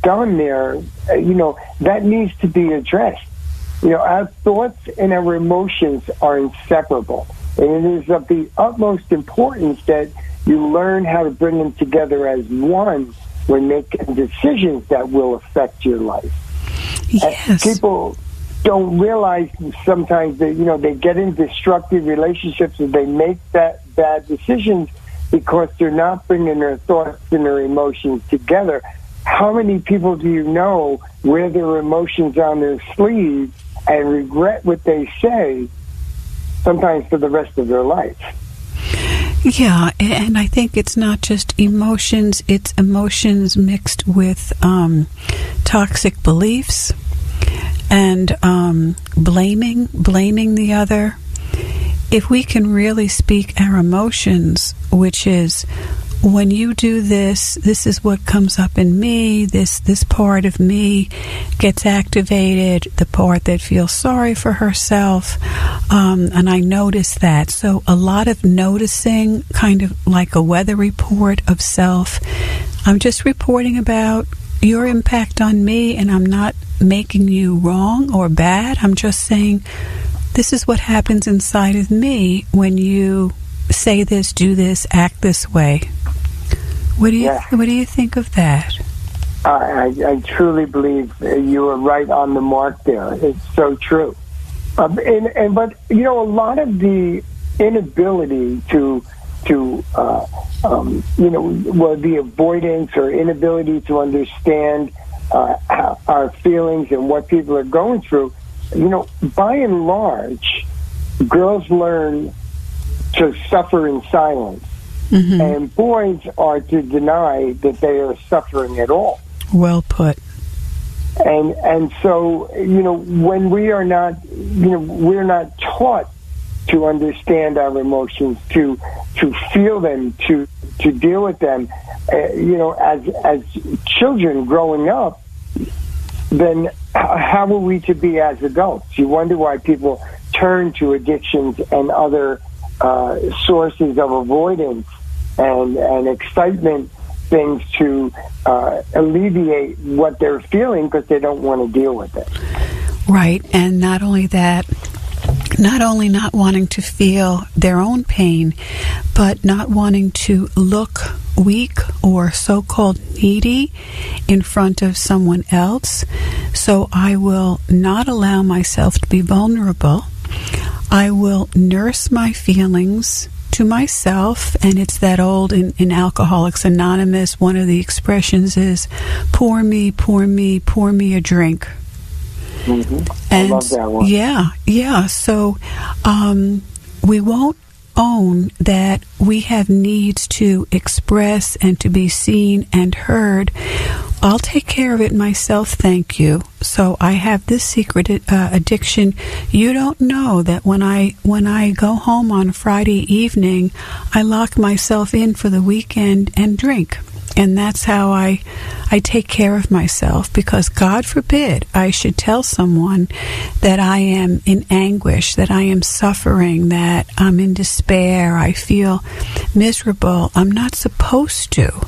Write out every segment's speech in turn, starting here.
done there, that needs to be addressed. Our thoughts and our emotions are inseparable. And it is of the utmost importance that you learn how to bring them together as one when making decisions that will affect your life. Yes. People don't realize sometimes that, they get in destructive relationships and they make bad decisions because they're not bringing their thoughts and their emotions together. How many people do you know wear their emotions on their sleeves and regret what they say sometimes for the rest of their life? Yeah, and I think it's not just emotions, it's emotions mixed with toxic beliefs and blaming the other. If we can really speak our emotions, which is, when you do this, this is what comes up in me, this part of me gets activated, the part that feels sorry for herself, and I notice that. So a lot of noticing, kind of like a weather report of self. I'm just reporting about your impact on me, and I'm not making you wrong or bad. I'm just saying, this is what happens inside of me when you say this, do this, act this way. What do you think of that? I truly believe you are right on the mark there. It's so true. But a lot of the inability to the avoidance or inability to understand our feelings and what people are going through, by and large, girls learn to suffer in silence. Mm-hmm. And boys are to deny that they are suffering at all. Well put. And so, when we are not, we're not taught to understand our emotions, to feel them, to deal with them, as children growing up, then how are we to be as adults? You wonder why people turn to addictions and other sources of avoidance and excitement things to alleviate what they're feeling because they don't want to deal with it. Right, and not only that, not only not wanting to feel their own pain, but not wanting to look weak or so-called needy in front of someone else. So I will not allow myself to be vulnerable. I will nurse my feelings to myself, and it's that old in Alcoholics Anonymous, one of the expressions is, pour me a drink. Mm-hmm. I love that one. Yeah. So we won't own that we have needs to express and to be seen and heard. I'll take care of it myself, thank you. So I have this secret addiction. You don't know that when I go home on Friday evening, I lock myself in for the weekend and drink. And that's how I take care of myself, because God forbid I should tell someone that I am in anguish, that I am suffering, that I'm in despair, I feel miserable. I'm not supposed to.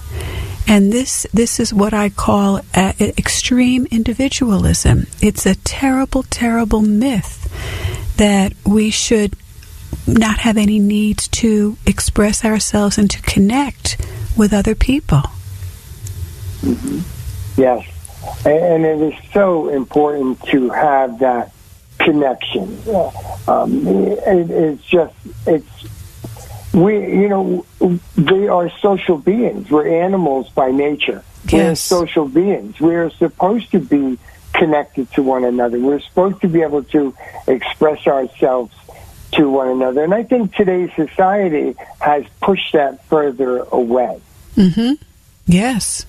And this is what I call extreme individualism. It's a terrible, terrible myth that we should not have any needs to express ourselves and to connect with other people. Mm-hmm. Yes. And it is so important to have that connection. They are social beings. We're animals by nature. Yes. We're social beings. We're supposed to be connected to one another. We're supposed to be able to express ourselves to one another. And I think today's society has pushed that further away. Mm-hmm. Yes.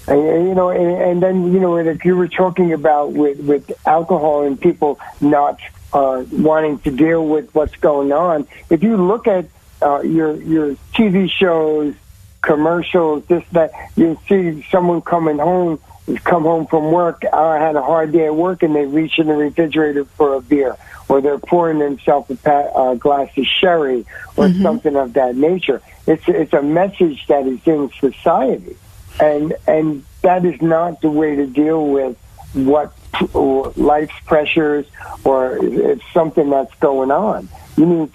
And then, if you were talking about with alcohol and people not wanting to deal with what's going on, if you look at your TV shows, commercials, this, that, you see someone come home from work, had a hard day at work, and they reach in the refrigerator for a beer, or they're pouring themselves a glass of sherry, or mm-hmm. something of that nature. It's a message that is in society. And that is not the way to deal with what life's pressures or it's something that's going on. You need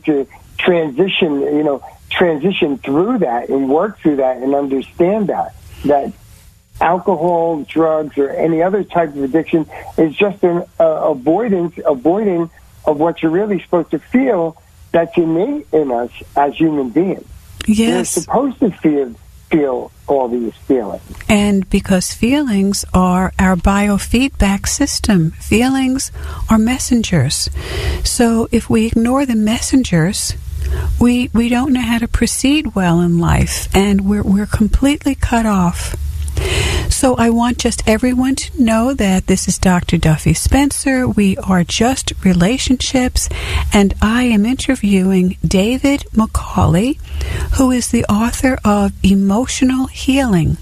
to transition through that and work through that and understand that alcohol, drugs, or any other type of addiction is just an avoiding of what you're really supposed to feel that's innate in us as human beings. Yes. We're supposed to feel all these feelings. And because feelings are our biofeedback system, feelings are messengers. So if we ignore the messengers, we don't know how to proceed well in life, and we're completely cut off. So I want just everyone to know that this is Dr. Duffy Spencer. We are Just Relationships, and I am interviewing David McCauley, who is the author of Emotional Healing: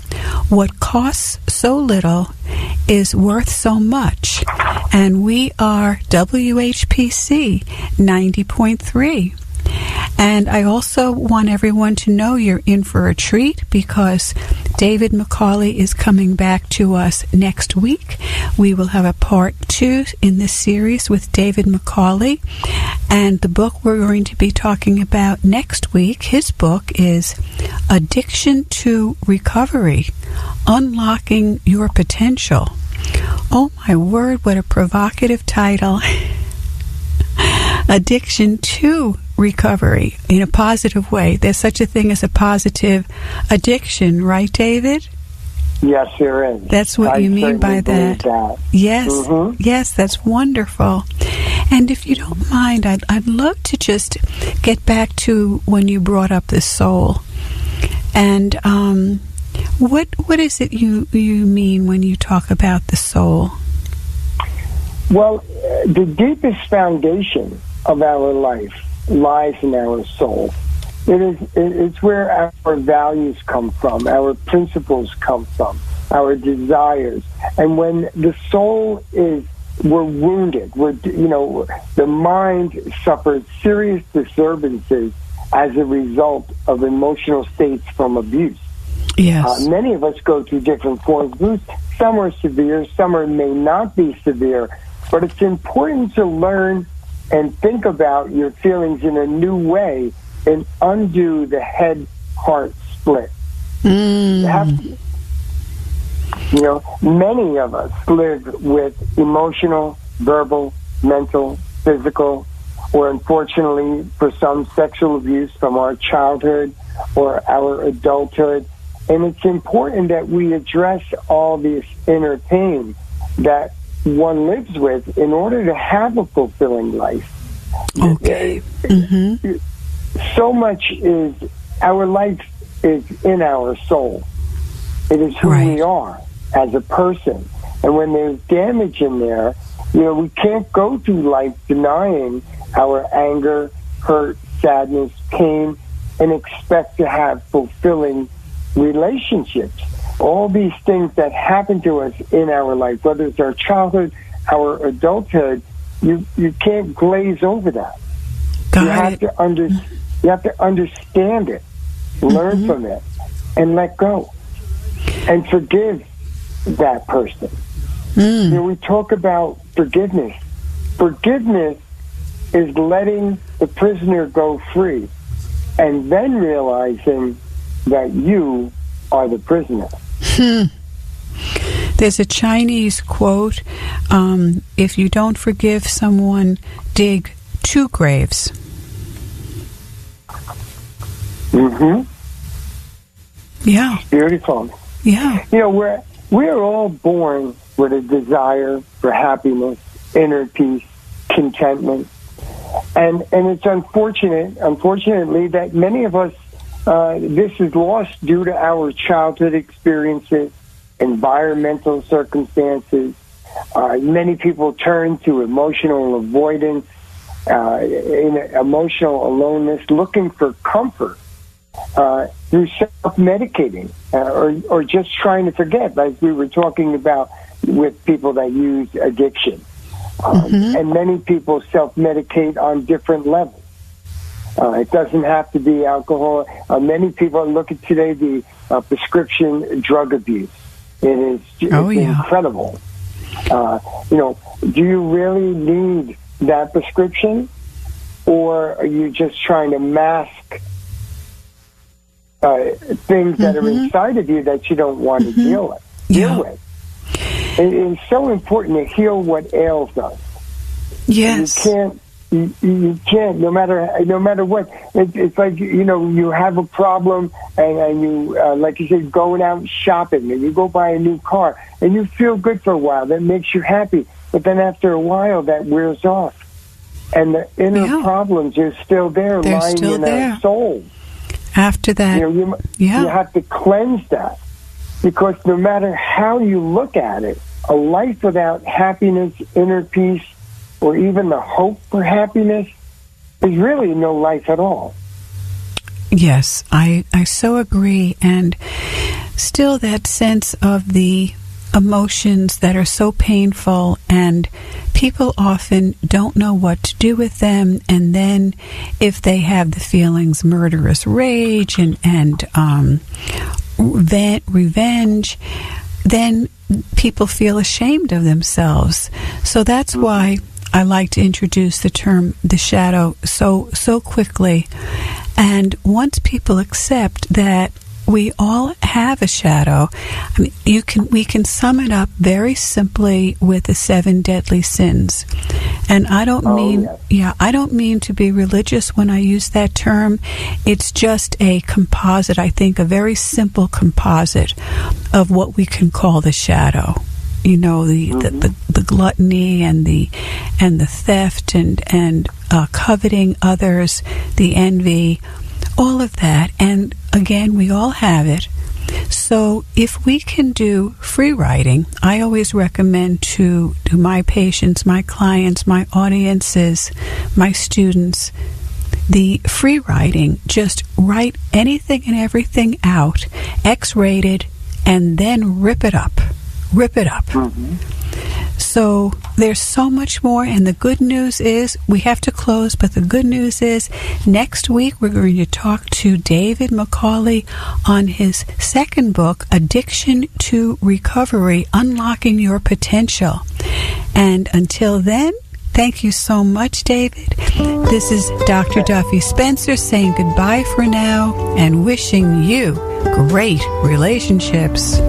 What Costs So Little is Worth So Much. And we are WHPC 90.3. And I also want everyone to know you're in for a treat, because David McCauley is coming back to us next week. We will have a part 2 in this series with David McCauley. And the book we're going to be talking about next week, his book is Addiction to Recovery: Unlocking Your Potential. Oh my word, what a provocative title. Addiction to recovery in a positive way. There's such a thing as a positive addiction, right, David? Yes, there is. That's what you mean by that. Yes, yes, that's wonderful. And if you don't mind, I'd love to just get back to when you brought up the soul. And what is it you mean when you talk about the soul? Well, the deepest foundation of our life lies in our soul. It's where our values come from, our principles come from, our desires. And when the soul we're wounded, the mind suffers serious disturbances as a result of emotional states from abuse. Yes. Many of us go through different forms of abuse. Some are severe, some may not be severe, but it's important to learn and think about your feelings in a new way and undo the head-heart split. Many of us live with emotional, verbal, mental, physical, or unfortunately for some, sexual abuse from our childhood or our adulthood. And it's important that we address all this inner pain that one lives with in order to have a fulfilling life. Okay. So much is, our life is in our soul. It is who we are as a person. And when there's damage in there, we can't go through life denying our anger, hurt, sadness, pain, and expect to have fulfilling relationships. All these things that happen to us in our life, whether it's our childhood, our adulthood, you can't glaze over that. You have to understand it, learn from it, and let go, and forgive that person. We talk about forgiveness. Forgiveness is letting the prisoner go free, and then realizing that you are the prisoner. There's a Chinese quote, if you don't forgive someone, dig 2 graves. Yeah. Beautiful. Yeah. We're all born with a desire for happiness, inner peace, contentment. And it's unfortunately, that many of us, this is lost due to our childhood experiences, environmental circumstances. Many people turn to emotional avoidance, emotional aloneness, looking for comfort through self-medicating or just trying to forget, like we were talking about with people that use addiction. And many people self-medicate on different levels. It doesn't have to be alcohol. Many people look at today the prescription drug abuse. It's incredible. Do you really need that prescription, or are you just trying to mask things that are inside of you that you don't want to deal with? It's so important to heal what ails us. Yes. You can't, no matter what. It's like, you have a problem and you, like you said, going out shopping and you go buy a new car and you feel good for a while. That makes you happy. But then after a while, that wears off. And the inner problems are still there, lying in our soul. After that, you have to cleanse that. Because no matter how you look at it, a life without happiness, inner peace, or even the hope for happiness is really no life at all. Yes, I so agree. And still that sense of the emotions that are so painful, and people often don't know what to do with them. And then if they have the feelings murderous rage and revenge, then people feel ashamed of themselves. So that's why I like to introduce the term the shadow so quickly. And once people accept that we all have a shadow, I mean, we can sum it up very simply with the 7 deadly sins. And I don't mean to be religious when I use that term. It's just a composite, I think, a very simple composite of what we can call the shadow. The gluttony and the theft and coveting others, the envy, all of that. And again, we all have it. So if we can do free writing, I always recommend to my patients, my clients, my audiences, my students, the free writing. Just write anything and everything out, X-rated, and then rip it up. So there's so much more, and the good news is, we have to close, but the good news is next week we're going to talk to David McCauley on his second book, Addiction to Recovery, Unlocking Your Potential. And until then, thank you so much, David. This is Dr. Duffy Spencer saying goodbye for now and wishing you great relationships.